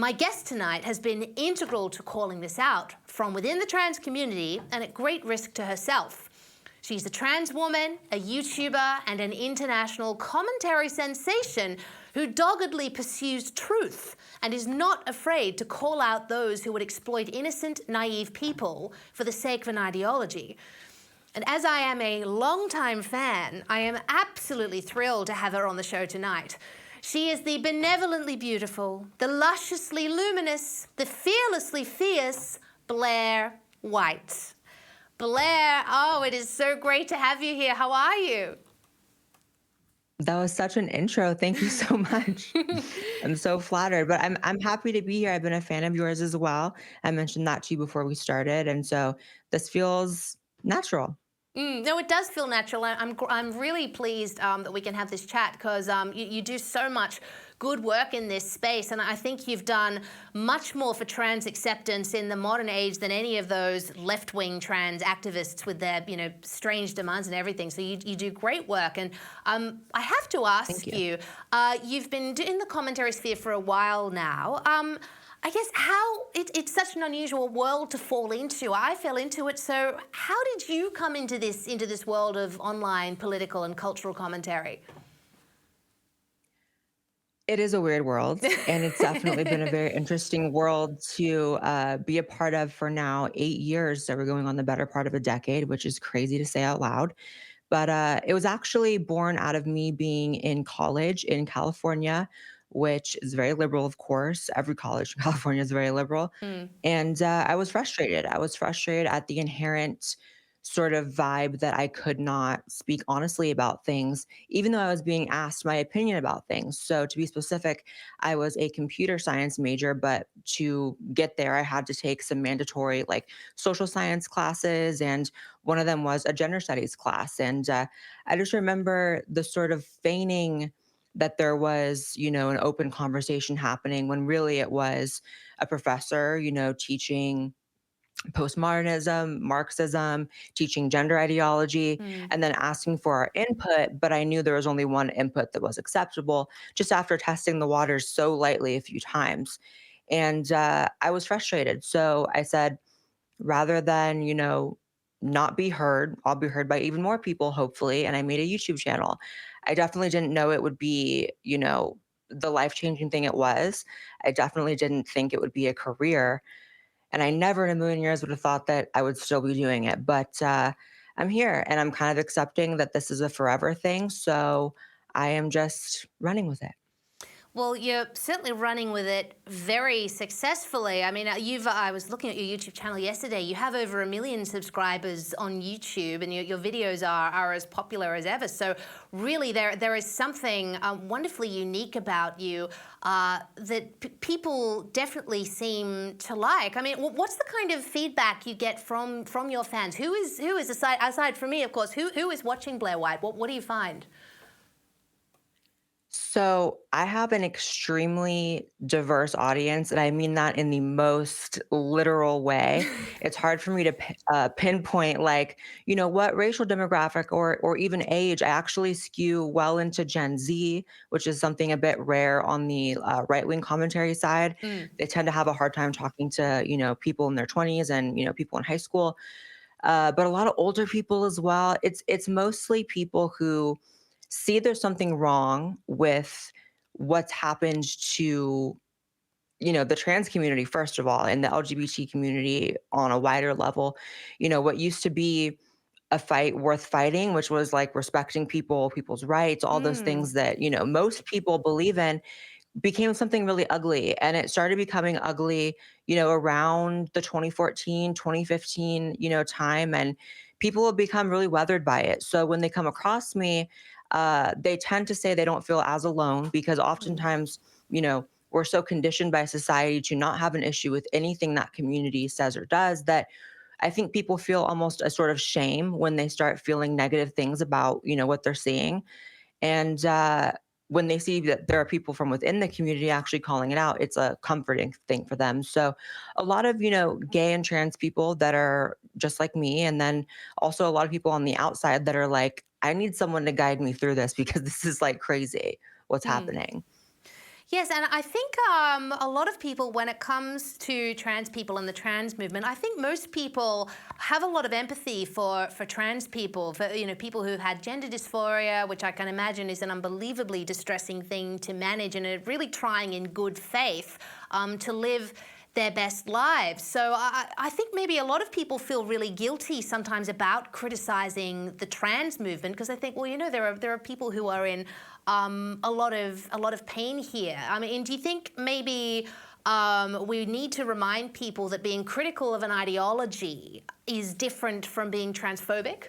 My guest tonight has been integral to calling this out from within the trans community and at great risk to herself. She's a trans woman, a YouTuber, and an international commentary sensation who doggedly pursues truth and is not afraid to call out those who would exploit innocent, naive people for the sake of an ideology. And as I am a longtime fan, I am absolutely thrilled to have her on the show tonight. She is the benevolently beautiful, the lusciously luminous, the fearlessly fierce Blaire White. Blaire, oh, it is so great to have you here. How are you? That was such an intro. Thank you so much. I'm so flattered, but I'm happy to be here. I've been a fan of yours as well. I mentioned that to you before we started, and so this feels natural. No, it does feel natural. I'm really pleased that we can have this chat because you do so much good work in this space, and I think you've done much more for trans acceptance in the modern age than any of those left-wing trans activists with their, strange demands and everything. So you do great work, and I have to ask Thank you. you, you've been in the commentary sphere for a while now. I guess it's such an unusual world to fall into. I fell into it. So how did you come into this world of online political and cultural commentary? It is a weird world, and it's definitely been a very interesting world to be a part of for now 8 years. So we're going on the better part of a decade, which is crazy to say out loud. But it was actually born out of me being in college in California, which is very liberal, of course. Every college in California is very liberal. Mm. And I was frustrated. I was frustrated at the inherent sort of vibe that I could not speak honestly about things, even though I was being asked my opinion about things. So, to be specific, I was a computer science major, but to get there, I had to take some mandatory like social science classes. And one of them was a gender studies class. And I just remember the sort of feigning that there was, an open conversation happening when really it was a professor, teaching postmodernism, Marxism, teaching gender ideology, Mm. and then asking for our input. But I knew there was only one input that was acceptable just after testing the waters so lightly a few times. And I was frustrated. So I said, rather than, not be heard, I'll be heard by even more people, hopefully. And I made a YouTube channel. I definitely didn't know it would be, the life changing thing it was. I definitely didn't think it would be a career. And I never in a million years would have thought that I would still be doing it. But I'm here and I'm kind of accepting that this is a forever thing. So I am just running with it. Well, you're certainly running with it very successfully. I mean, I was looking at your YouTube channel yesterday. You have over 1 million subscribers on YouTube, and your videos are as popular as ever. So really, there is something wonderfully unique about you that people definitely seem to like. I mean, what's the kind of feedback you get from your fans? Who is aside from me, of course, who is watching Blaire White? What do you find? So I have an extremely diverse audience, and I mean that in the most literal way. It's hard for me to pinpoint, like, what racial demographic or even age. I actually skew well into Gen Z, which is something a bit rare on the right wing commentary side. Mm. They tend to have a hard time talking to people in their 20s and people in high school, but a lot of older people as well. It's mostly people who see there's something wrong with what's happened to the trans community, first of all, and the LGBT community on a wider level. What used to be a fight worth fighting, which was like respecting people's rights, all those Mm. things that most people believe in, became something really ugly. And it started becoming ugly around the 2014 2015 time, and people have become really weathered by it. So when they come across me, they tend to say they don't feel as alone, because Mm. oftentimes, we're so conditioned by society to not have an issue with anything that community says or does, that I think people feel almost a sort of shame when they start feeling negative things about, what they're seeing. And when they see that there are people from within the community actually calling it out, it's a comforting thing for them. So a lot of, gay and trans people that are just like me. And then also a lot of people on the outside that are like, I need someone to guide me through this because this is like crazy what's Mm. happening. Yes, and I think a lot of people, when it comes to trans people and the trans movement, I think most people have a lot of empathy for trans people, for people who've had gender dysphoria, which I can imagine is an unbelievably distressing thing to manage, and are really trying in good faith to live their best lives. So I think maybe a lot of people feel really guilty sometimes about criticizing the trans movement, because they think, well, there are people who are in a lot of pain here. I mean, do you think maybe we need to remind people that being critical of an ideology is different from being transphobic?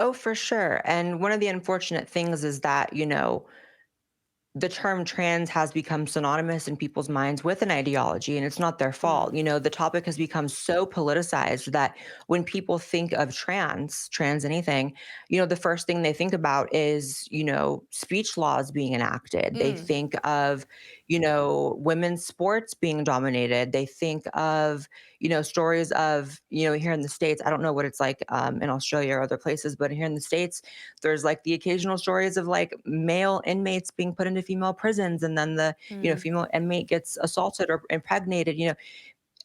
Oh, for sure. And one of the unfortunate things is that, the term trans has become synonymous in people's minds with an ideology, and it's not their fault. The topic has become so politicized that when people think of trans anything, the first thing they think about is, speech laws being enacted. They Mm. think of, women's sports being dominated. They think of, stories of, here in the States, I don't know what it's like in Australia or other places, but here in the States, there's like the occasional stories of like male inmates being put into female prisons, and then the Mm. female inmate gets assaulted or impregnated.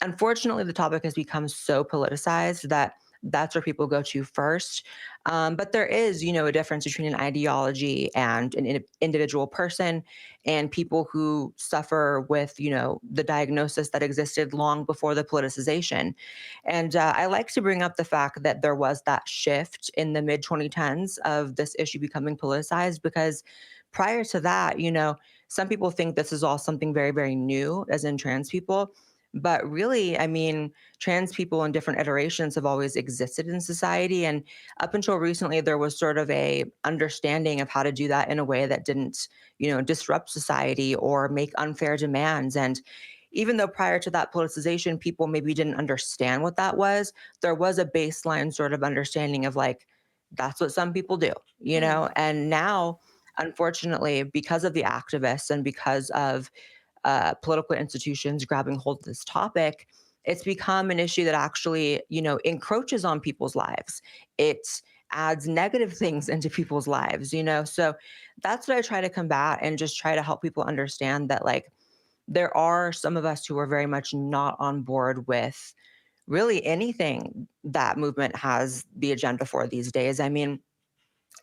Unfortunately, the topic has become so politicized that that's where people go to first. But there is, a difference between an ideology and an individual person, and people who suffer with, the diagnosis that existed long before the politicization. And I like to bring up the fact that there was that shift in the mid 2010s of this issue becoming politicized, because prior to that, some people think this is all something very, very new, as in trans people. But really, I mean, trans people in different iterations have always existed in society. And up until recently, there was sort of a understanding of how to do that in a way that didn't, disrupt society or make unfair demands. And even though prior to that politicization, people maybe didn't understand what that was, there was a baseline sort of understanding of like, that's what some people do, Mm. And now, unfortunately, because of the activists and because of political institutions grabbing hold of this topic, it's become an issue that actually, encroaches on people's lives. It adds negative things into people's lives, So that's what I try to combat, and just try to help people understand that, like, there are some of us who are very much not on board with really anything that movement has the agenda for these days. I mean,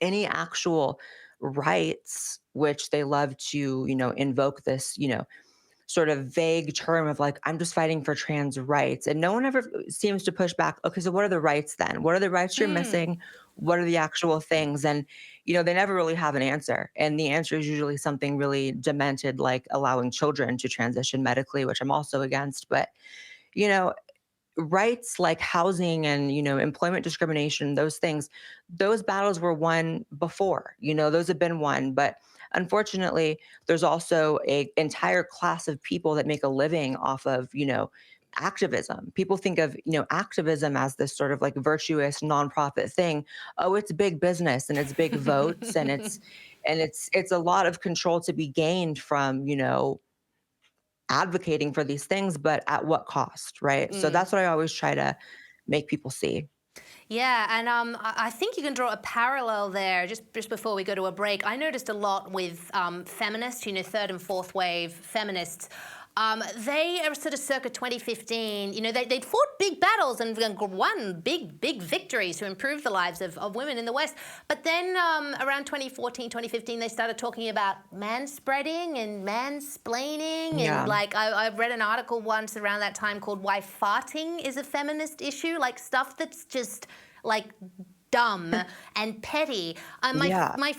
any actual rights, which they love to, invoke this, sort of vague term of like, I'm just fighting for trans rights. And no one ever seems to push back. Okay, so what are the rights then? What are the rights you're Mm. missing? What are the actual things? And, they never really have an answer. And the answer is usually something really demented, like allowing children to transition medically, which I'm also against. But, you know, rights like housing and, employment discrimination, those things, those battles were won before. Those have been won. But unfortunately, there's also a entire class of people that make a living off of, activism. People think of, activism as this sort of like virtuous nonprofit thing. Oh, it's big business and it's big votes, and it's a lot of control to be gained from, advocating for these things, but at what cost, right? So Mm. that's what I always try to make people see. Yeah, and I think you can draw a parallel there. Just before we go to a break, I noticed a lot with feminists, third and fourth wave feminists. They are sort of circa 2015. They'd fought big battles and won big victories to improve the lives of women in the West. But then around 2014, 2015, they started talking about manspreading and mansplaining. And Yeah. like I read an article once around that time called "Why Farting is a Feminist Issue," like stuff that's just like dumb and petty. Yeah. My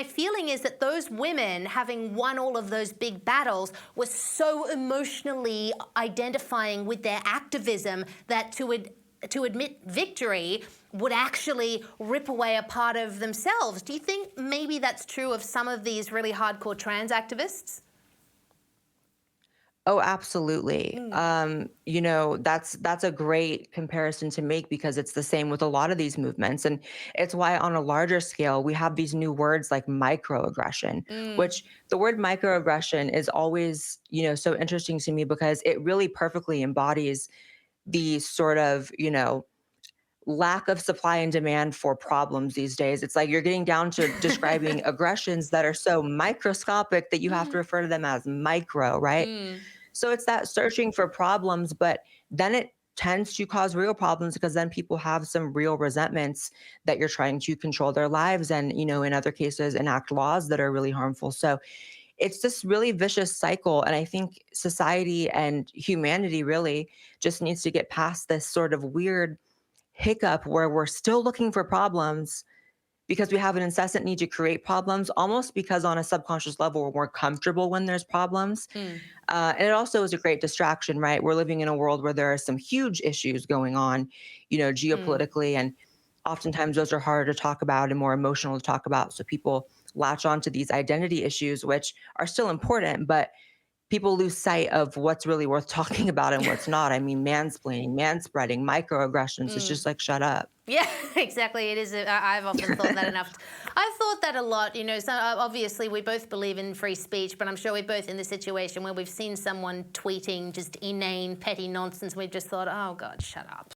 feeling is that those women, having won all of those big battles, were so emotionally identifying with their activism that to admit victory would actually rip away a part of themselves. Do you think maybe that's true of some of these really hardcore trans activists? Oh, absolutely. Mm. That's a great comparison to make, because it's the same with a lot of these movements. And it's why on a larger scale, we have these new words like microaggression, Mm. which the word microaggression is always, so interesting to me, because it really perfectly embodies the sort of, lack of supply and demand for problems these days. It's like you're getting down to describing aggressions that are so microscopic that you have to refer to them as micro, right? Mm, So it's that searching for problems, but then it tends to cause real problems because then people have some real resentments that you're trying to control their lives and, in other cases, enact laws that are really harmful. So it's this really vicious cycle. And I think society and humanity really just needs to get past this sort of weird hiccup where we're still looking for problems because we have an incessant need to create problems, almost because on a subconscious level, we're more comfortable when there's problems. mm, And it also is a great distraction, right? We're living in a world where there are some huge issues going on, mm. geopolitically. And oftentimes those are harder to talk about and more emotional to talk about. So people latch on to these identity issues, which are still important, but people lose sight of what's really worth talking about and what's not. I mean, mansplaining, manspreading, microaggressions. It's just like, shut up. Yeah, exactly. It is. I've often thought that enough. I've thought that a lot. So obviously we both believe in free speech, but I'm sure we're both in the situation where we've seen someone tweeting just inane, petty nonsense. We've just thought, oh God, shut up.